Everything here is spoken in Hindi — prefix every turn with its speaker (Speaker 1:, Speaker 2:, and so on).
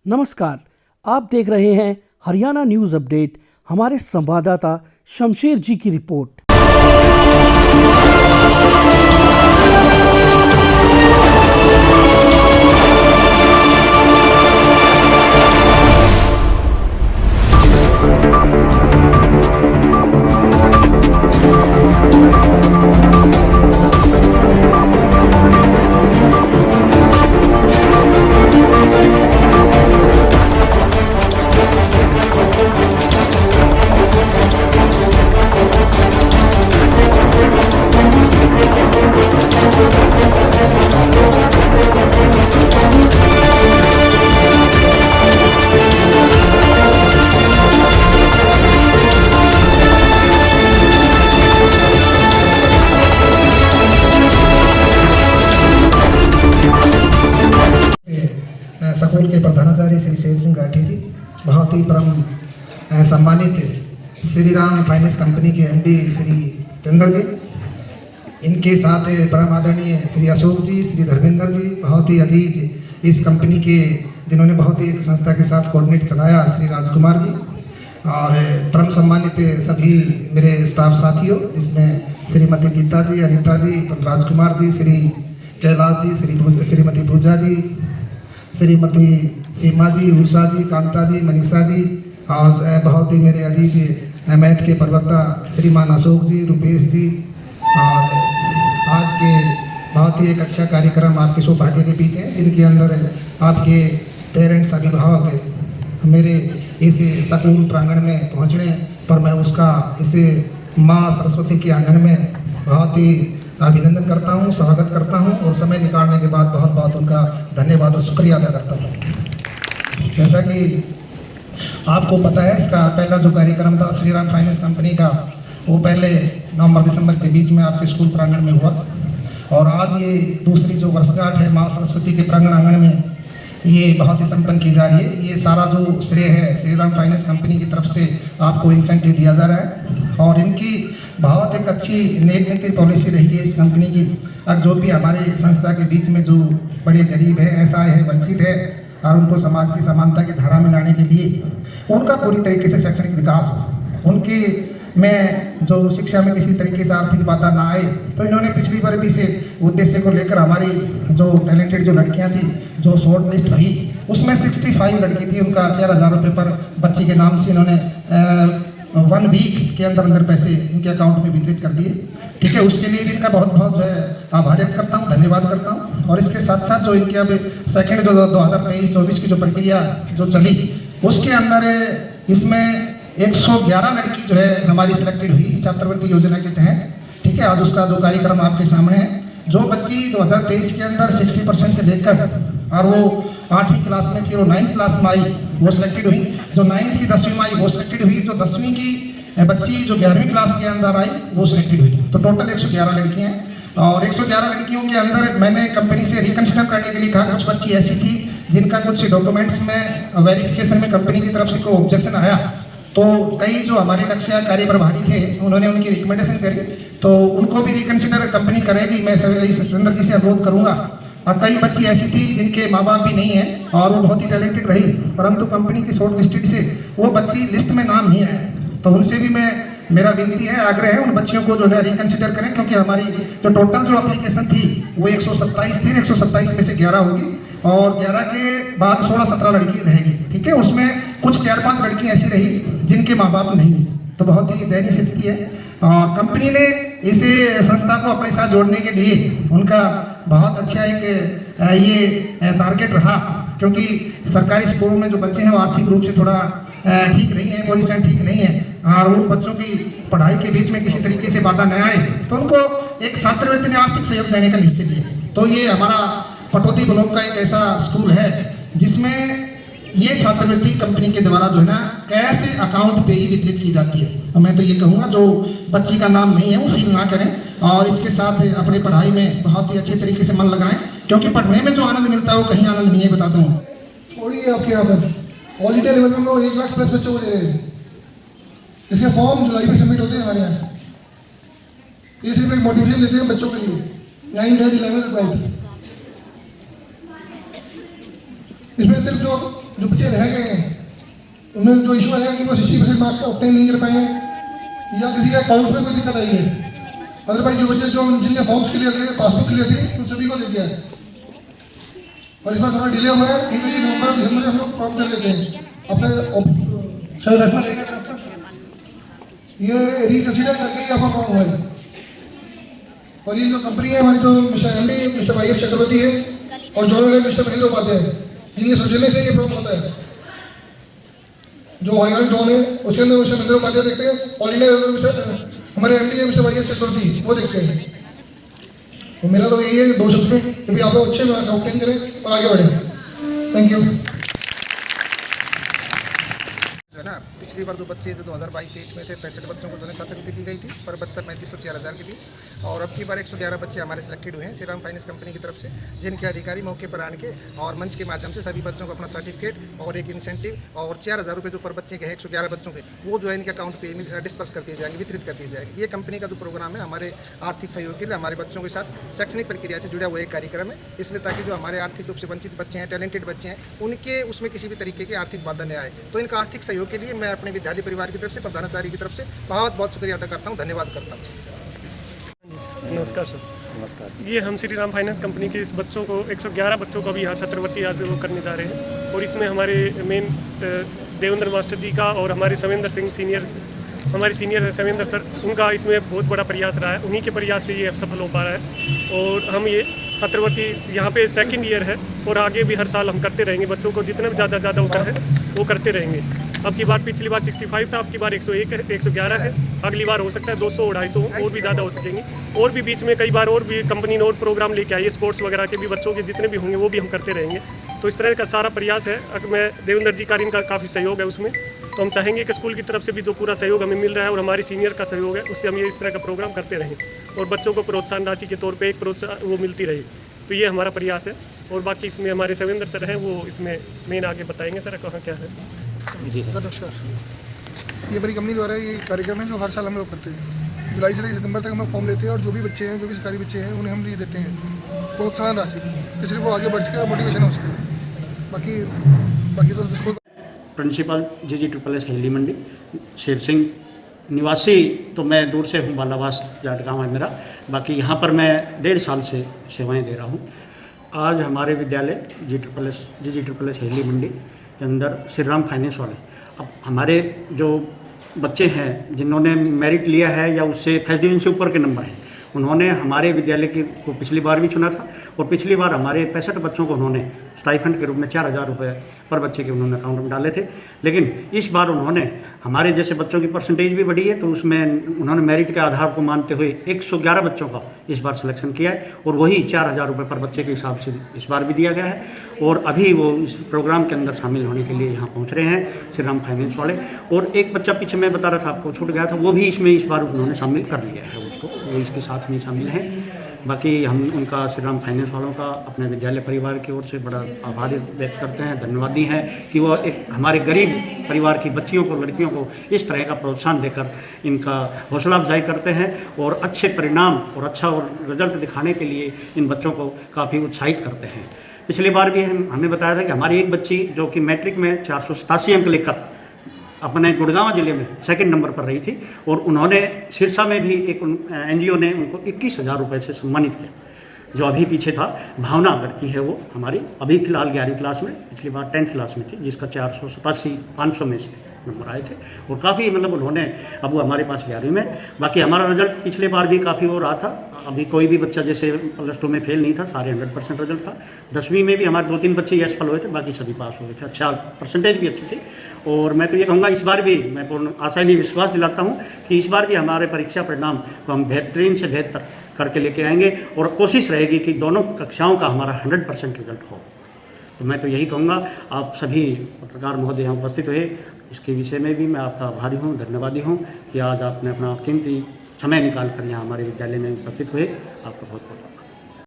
Speaker 1: नमस्कार, आप देख रहे हैं हरियाणा न्यूज़ अपडेट। हमारे संवाददाता शमशेर जी की रिपोर्ट।
Speaker 2: स्कूल के प्रधानाचार्य श्री शेर सिंह राठी जी, बहुत ही परम सम्मानित श्री राम फाइनेंस कंपनी के एमडी श्री सत्येंद्र जी, इनके साथ परम आदरणीय श्री अशोक जी, श्री धर्मेंद्र जी, बहुत ही अजीज इस कंपनी के जिन्होंने बहुत ही संस्था के साथ कोऑर्डिनेट चलाया श्री राजकुमार जी, और परम सम्मानित सभी मेरे स्टाफ साथियों, जिसमें श्रीमती गीता जी, अनिता जी, राजकुमार जी, श्री कैलाश जी, श्रीमती पूजा जी, श्रीमती सीमा जी, उषा जी, कांता जी, मनीषा जी, और बहुत ही मेरे अजीज मैथ के प्रवक्ता श्रीमान अशोक जी, रुपेश जी, और आज के बहुत ही एक अच्छा कार्यक्रम आपके सौभाग्य के बीच है, जिनके अंदर आपके पेरेंट्स, अभिभावक मेरे इस स्कूल प्रांगण में पहुंचने पर मैं उसका इस माँ सरस्वती के आंगन में बहुत ही अभिनंदन करता हूं, स्वागत करता हूं, और समय निकालने के बाद बहुत बहुत उनका धन्यवाद और शुक्रिया अदा करता हूं। जैसा कि आपको पता है, इसका पहला जो कार्यक्रम था श्री राम फाइनेंस कंपनी का, वो पहले नवंबर-दिसंबर के बीच में आपके स्कूल प्रांगण में हुआ, और आज ये दूसरी जो वर्षगांठ है माँ सरस्वती के प्रांगण आंगन में, ये बहुत ही संपन्न की जा रही है। ये सारा जो श्रेय है श्री राम फाइनेंस कंपनी की तरफ से आपको इंसेंटिव दिया जा रहा है, और इनकी बहुत एक अच्छी नेक नीति पॉलिसी रही है इस कंपनी की। अब जो भी हमारे संस्था के बीच में जो बड़े गरीब है, असहाय है, वंचित है, और उनको समाज की समानता की धारा में लाने के लिए उनका पूरी तरीके से शैक्षणिक विकास हो, उनकी में जो शिक्षा में किसी तरीके से आर्थिक बाधा ना आए, तो इन्होंने पिछली बार भी से उद्देश्य को लेकर हमारी जो टैलेंटेड जो लड़कियां थी, जो शॉर्ट लिस्ट हुई, उसमें 65 लड़की थी, उनका 4000 रुपये पर बच्ची के नाम से इन्होंने 1 वीक के अंदर पैसे इनके अकाउंट में वितरित कर दिए। ठीक है, उसके लिए भी इनका बहुत बहुत जो है आभार व्यक्त करता हूँ, धन्यवाद करता हूँ। और इसके साथ साथ जो इनके अब सेकेंड जो 2023-24 की जो प्रक्रिया जो चली, उसके अंदर इसमें 111 लड़की जो है हमारी सिलेक्टेड हुई छात्रवृत्ति योजना के तहत। ठीक है, आज उसका जो कार्यक्रम आपके सामने है। जो बच्ची 2023 के अंदर 60% से लेकर, और वो 8वीं क्लास में थी, वो 9th क्लास में आई, वो सिलेक्टेड हुई। जो 9th की 10वीं में आई, वो सिलेक्टेड हुई। जो 10वीं की बच्ची जो 11वीं क्लास के अंदर आई, वो सिलेक्टेड हुई। तो टोटल 111 लड़कियाँ हैं, और 111 लड़कियों के अंदर मैंने कंपनी से रिकन्सिडर करने के लिए कहा। कुछ बच्ची ऐसी थी जिनका कुछ डॉक्यूमेंट्स में वेरिफिकेशन में कंपनी की तरफ से कोई ऑब्जेक्शन आया, तो कई जो हमारे कक्षा कार्य प्रभारी थे, उन्होंने उनकी रिकमेंडेशन करी, तो उनको भी रिकन्सिडर कंपनी करेगी। मैं सत्येंद्र जी से अनुरोध करूंगा। और कई बच्ची ऐसी थी जिनके माँ बाप भी नहीं है, और वो बहुत ही टैलेंटेड रही, परंतु कंपनी की शॉर्ट लिस्टेड से वो बच्ची लिस्ट में नाम नहीं आया। तो उनसे भी मेरा विनती है, आग्रह है, उन बच्चियों को जो है रिकन्सिडर करें, क्योंकि हमारी जो टोटल जो एप्लीकेशन थी वो 127 थी, 127 में से 11 होगी, और 11 के बाद 16-17 लड़की रहेगी। ठीक है, उसमें कुछ 4-5 लड़की ऐसी रही जिनके माँ बाप नहीं, तो बहुत ही दयनीय स्थिति है। और कंपनी ने इस संस्था को अपने साथ जोड़ने के लिए उनका बहुत अच्छा एक ये टारगेट रहा, क्योंकि सरकारी स्कूलों में जो बच्चे हैं वो आर्थिक रूप से थोड़ा ठीक नहीं है, पोजीशन ठीक नहीं है, और उन बच्चों की पढ़ाई के बीच में किसी तरीके से बाधा न आए, तो उनको एक छात्रवृत्ति ने आर्थिक सहयोग देने का निश्चय लिया। तो ये हमारा पटौदी ब्लॉक का एक ऐसा स्कूल है जिसमें ये छात्रवृत्ति कंपनी के द्वारा जो है ना कैश अकाउंट पे ही वितरित की जाती है। तो मैं तो ये कहूँगा, जो बच्ची का नाम नहीं है वो फील ना करें, और इसके साथ अपनी पढ़ाई में बहुत ही अच्छे तरीके से मन लगाएं, क्योंकि पढ़ने में जो आनंद मिलता है वो कहीं आनंद नहीं है, बताता हूँ।
Speaker 3: थोड़ी आपके यहाँ पर ऑल इंडिया लेवल में वो 1 लाख प्लस बच्चों को दे रहे हैं। इसके फॉर्म जुलाई में सबमिट होते हैं हमारे यहाँ। ये सिर्फ एक मोटिवेशन देते हैं बच्चों के लिए। 9, 10, 11, 12 इसमें सिर्फ जो जो बच्चे रह गए हैं उनमें जो इशू आया कि वो 60% मार्क्स ऑब्टेन नहीं कर पाए हैं या किसी के अकाउंट्स में कोई दिक्कत आई है। अदरवाइज जो बच्चे जो जिनके फॉर्म्स क्लियर थे, पासबुक क्लियर थी, उन सभी को दे दिया है। और इस बार थोड़ा डिले हुआ है, इनके लिए नवंबर दिसंबर में हम लोग प्रॉब्लम कर देते हैं। अपने शायद रखना लेकर ये रिकन्सिडर करके ही आपका काम हुआ है। और ये जो कंपनी है हमारी, जो mister M D mister Y S Chakravarti है और जो मिस्टर महेंद्र उपाध्याय है, जिनके सौजन्य से ये प्रॉब्लम होता है। जो वाइगन जोन है उसके अंदर मिस्टर महेंद्र उपाध्याय देखते हैं, ऑल इंडिया हमारे M D mister Y S Chakravarti वो देखते हैं। तो मेरा तो यही है 2 शब्द में कि भाई आप लोग अच्छे ऑब्टेन करें और आगे बढ़ें। Thank you.
Speaker 2: है ना, पिछली बार जो बच्चे जो 2022-23 में थे 65 बच्चों को जो है छात्रवृत्ति दी गई थी पर बच्चा 3500 4000 के बीच। और अब की बार 111 बच्चे हमारे सिलेक्टेड हुए हैं श्रीराम फाइनेंस कंपनी की तरफ से, जिनके अधिकारी मौके पर आने के और मंच के माध्यम से सभी बच्चों को अपना सर्टिफिकेट और एक इंसेंटिव और 4000 रुपये जो पर बच्चे के हैं 111 बच्चों के, वो जो है इनके अकाउंट पे डिस्पर्स कर दिए जाएंगे, वितरित कर दिए जाएंगे। ये कंपनी का जो प्रोग्राम है हमारे आर्थिक सहयोग के लिए हमारे बच्चों के साथ शैक्षणिक प्रक्रिया से जुड़ा हुआ एक कार्यक्रम है। इसमें ताकि जो हमारे आर्थिक रूप से वंचित बच्चे हैं, टैलेंटेड बच्चे हैं, उनके उसमें किसी भी तरीके की आर्थिक बाधा न आए। तो इनका आर्थिक सहयोग के लिए मैं अपने विद्यार्थी परिवार की तरफ से, प्रधानाचार्य की तरफ से बहुत बहुत शुक्रिया अदा करता हूँ, धन्यवाद करता हूँ।
Speaker 4: नमस्कार सर। नमस्कार। ये हम श्री राम फाइनेंस कंपनी के इस बच्चों को 111 बच्चों को भी यहाँ छात्रवृत्ति आज वो करने जा रहे हैं। और इसमें हमारे मेन देवेंद्र मास्टर जी का और हमारे सवेंद्र सिंह हमारे सीनियर सवेंद्र सर, उनका इसमें बहुत बड़ा प्रयास रहा है। उन्हीं के प्रयास से ये अब सफल हो पा रहा है। और हम ये छात्रवृत्ति यहाँ पे 2nd ईयर है और आगे भी हर साल हम करते रहेंगे। बच्चों को जितना भी ज़्यादा होता है वो करते रहेंगे। अब की बार, पिछली बार 65 था, अब की बार 101 है, 111 है। अगली बार हो सकता है 200 250 और भी ज़्यादा हो सकेंगे। और भी बीच में कई बार और भी कंपनी ने और प्रोग्राम लेके आई है, स्पोर्ट्स वगैरह के भी बच्चों के जितने भी होंगे वो भी हम करते रहेंगे। तो इस तरह का सारा प्रयास है। मैं देवेंद्र जी का इनका काफ़ी सहयोग है उसमें, तो हम चाहेंगे कि स्कूल की तरफ से भी जो पूरा सहयोग हमें मिल रहा है और हमारी सीनियर का सहयोग है, उससे हम ये इस तरह का प्रोग्राम करते रहें और बच्चों को प्रोत्साहन राशि के तौर पर एक प्रोत्साहन वो मिलती रहे। तो ये हमारा प्रयास है। और बाकी इसमें हमारे सवेंद्र सर हैं, वो इसमें मेन आगे बताएंगे सर कहाँ क्या है।
Speaker 3: जी सर नमस्कार। ये बड़ी कंपनी द्वारा ये कार्यक्रम है जो हर साल हम लोग करते हैं। जुलाई से लेकर सितंबर तक हम लोग फॉर्म लेते हैं और जो भी बच्चे हैं, जो भी सरकारी बच्चे हैं, उन्हें हम ये देते हैं प्रोत्साहन राशि, जिससे वो आगे बढ़ सके और मोटिवेशन हो सके। बाकी तो स्कूल
Speaker 5: प्रिंसिपल GG हेली मंडी शेर सिंह, निवासी तो मैं दूर से हूँ, बालावास जाट गाँव है मेरा। बाकी यहाँ पर मैं 1.5 साल से सेवाएं दे रहा हूँ। आज हमारे विद्यालय GG हेली मंडी के अंदर श्री राम फाइनेंस वाले, अब हमारे जो बच्चे हैं जिन्होंने मेरिट लिया है या उससे फर्स्ट डिवीजन से ऊपर के नंबर हैं, उन्होंने हमारे विद्यालय को पिछली बार भी चुना था। और पिछली बार हमारे 65 बच्चों को उन्होंने स्टाइफंड के रूप में 4000 रुपये पर बच्चे के उन्होंने अकाउंट में डाले थे। लेकिन इस बार उन्होंने हमारे जैसे बच्चों की परसेंटेज भी बढ़ी है, तो उसमें उन्होंने मेरिट के आधार को मानते हुए 111 बच्चों का इस बार सिलेक्शन किया है और वही 4000 रुपये पर बच्चे के हिसाब से इस बार भी दिया गया है। और अभी वो इस प्रोग्राम के अंदर शामिल होने के लिए यहाँ पहुँच रहे हैं श्री राम फाइनेंस वाले। और एक बच्चा पीछे मैं बता रहा था आपको, छूट गया था, वो भी इसमें इस बार उन्होंने शामिल कर लिया है उसको, वो इसके साथ में शामिल हैं। बाकी हम उनका श्री राम फाइनेंस वालों का अपने विद्यालय परिवार की ओर से बड़ा आभार व्यक्त करते हैं, धन्यवादी हैं कि वो एक हमारे गरीब परिवार की बच्चियों को, लड़कियों को इस तरह का प्रोत्साहन देकर इनका हौसला अफजाई करते हैं और अच्छे परिणाम और अच्छा और रिजल्ट दिखाने के लिए इन बच्चों को काफ़ी उत्साहित करते हैं। पिछली बार भी हमें बताया था कि हमारी एक बच्ची जो कि मैट्रिक में 487 अंक लेकर अपने गुड़गांव जिले में 2nd नंबर पर रही थी और उन्होंने सिरसा में भी एक NGO ने उनको 21,000 रुपये से सम्मानित किया। जो अभी पीछे था, भावना लड़की है वो हमारी, अभी फ़िलहाल 11वीं क्लास में, पिछली बार 10th क्लास में थी, जिसका 487 500 में से नंबर आए थे। और काफ़ी मतलब उन्होंने, अब वो हमारे पास 11वीं में। बाकी हमारा रिजल्ट पिछले बार भी काफ़ी वो रहा था, अभी कोई भी बच्चा जैसे +2 में फेल नहीं था, सारे 100% रिजल्ट था। 10वीं में भी हमारे 2-3 बच्चे ये असफल हुए थे, बाकी सभी पास हुए थे। अच्छा परसेंटेज भी अच्छी थी। और मैं तो ये कहूँगा इस बार भी मैं पूर्ण आशा नहीं विश्वास दिलाता हूँ कि इस बार भी हमारे परीक्षा परिणाम को हम बेहतरीन से बेहतर करके लेके आएंगे और कोशिश रहेगी कि दोनों कक्षाओं का हमारा 100% रिजल्ट हो। तो मैं तो यही कहूँगा, आप सभी पत्रकार महोदय यहाँ उपस्थित हुए, इसके विषय में भी मैं आपका आभारी हूँ, धन्यवादी हूँ कि आज आपने अपना कीमती समय निकाल कर यहाँ हमारे विद्यालय में उपस्थित हुए। आपका बहुत बहुत